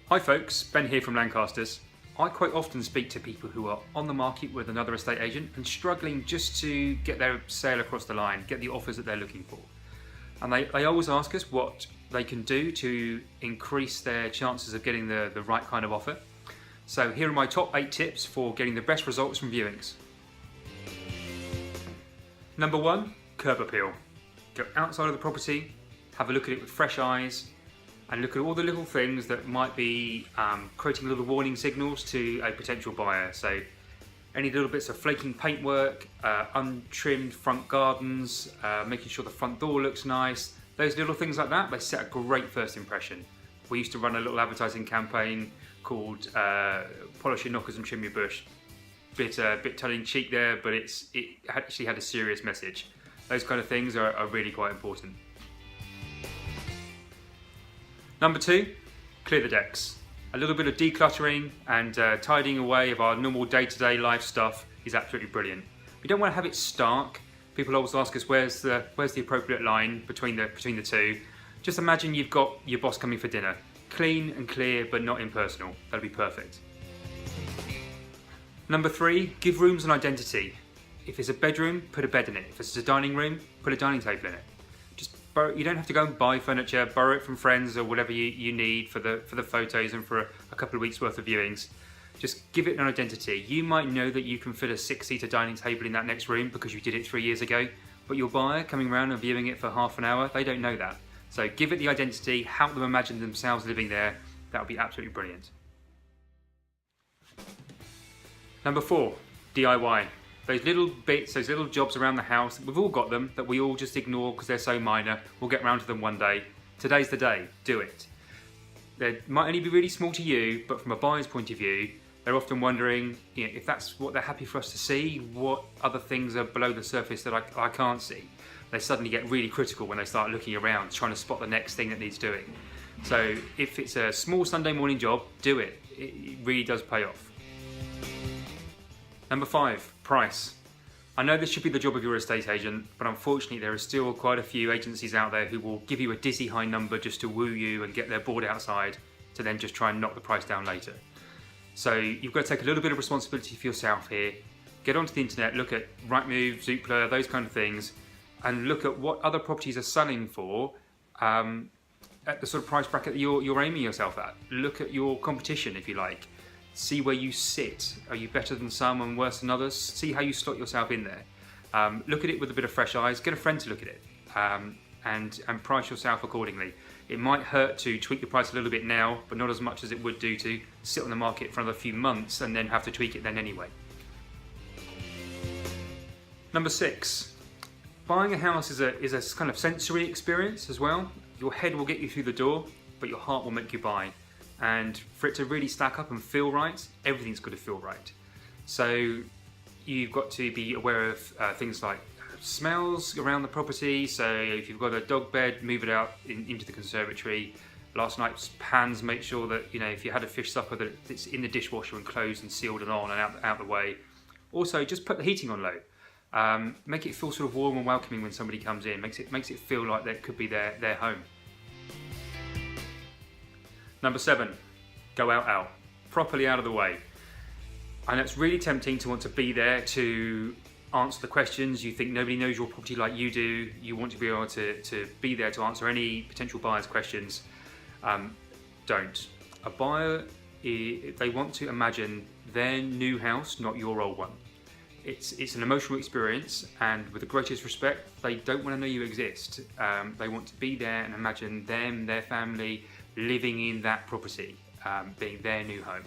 Hi folks, Ben here from Lancasters. I quite often speak to people who are on the market with another estate agent and struggling just to get their sale across the line, get the offers that they're looking for. And they always ask us what they can do to increase their chances of getting the right kind of offer. So here are my top 8 tips for getting the best results from viewings. Number 1, curb appeal. Go outside of the property, have a look at it with fresh eyes, and look at all the little things that might be creating little warning signals to a potential buyer. So any little bits of flaking paintwork, untrimmed front gardens, making sure the front door looks nice, those little things like that, they set a great first impression. We used to run a little advertising campaign called Polish your knockers and trim your bush. Bit tongue-in-cheek there, but it actually had a serious message. Those kind of things are really quite important. Number 2, clear the decks. A little bit of decluttering and tidying away of our normal day-to-day life stuff is absolutely brilliant. We don't want to have it stark. People always ask us where's the appropriate line between the two. Just imagine you've got your boss coming for dinner. Clean and clear, but not impersonal. That'll be perfect. Number 3, give rooms an identity. If it's a bedroom, put a bed in it. If it's a dining room, put a dining table in it. You don't have to go and buy furniture, borrow it from friends or whatever you need for the photos and for a couple of weeks worth of viewings. Just give it an identity. You might know that you can fit a 6-seater dining table in that next room because you did it 3 years ago, but your buyer coming around and viewing it for half an hour, they don't know that. So give it the identity, help them imagine themselves living there. That would be absolutely brilliant. Number 4, DIY. Those little bits, those little jobs around the house, we've all got them, that we all just ignore because they're so minor. We'll get around to them one day. Today's the day, do it. They might only be really small to you, but from a buyer's point of view, they're often wondering, if that's what they're happy for us to see, what other things are below the surface that I can't see. They suddenly get really critical when they start looking around, trying to spot the next thing that needs doing. So if it's a small Sunday morning job, do it. It really does pay off. Number 5, price. I know this should be the job of your estate agent, but unfortunately there are still quite a few agencies out there who will give you a dizzy high number just to woo you and get their board outside to then just try and knock the price down later. So you've got to take a little bit of responsibility for yourself here. Get onto the internet, look at Rightmove, Zoopla, those kind of things, and look at what other properties are selling for at the sort of price bracket that you're aiming yourself at. Look at your competition if you like. See where you sit. Are you better than some and worse than others? See how you slot yourself in there. Look at it with a bit of fresh eyes. Get a friend to look at it and price yourself accordingly. It might hurt to tweak the price a little bit now, but not as much as it would do to sit on the market for another few months and then have to tweak it then anyway. Number 6, buying a house is a kind of sensory experience as well. Your head will get you through the door, but your heart will make you buy. And for it to really stack up and feel right, everything's got to feel right. So you've got to be aware of things like smells around the property. So if you've got a dog bed, move it out into the conservatory. Last night's pans, make sure that if you had a fish supper that it's in the dishwasher and closed and sealed and on and out the way. Also, just put the heating on low. Make it feel sort of warm and welcoming when somebody comes in. Makes it feel like that could be their home. Number 7, go out, properly out of the way. I know it's really tempting to want to be there to answer the questions. You think nobody knows your property like you do. You want to be able to be there to answer any potential buyer's questions. Don't. A buyer, they want to imagine their new house, not your old one. It's an emotional experience, and with the greatest respect, they don't want to know you exist. They want to be there and imagine them, their family, living in that property, being their new home.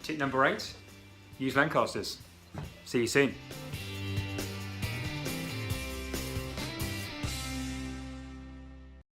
Tip number 8, use Lancasters. See you soon.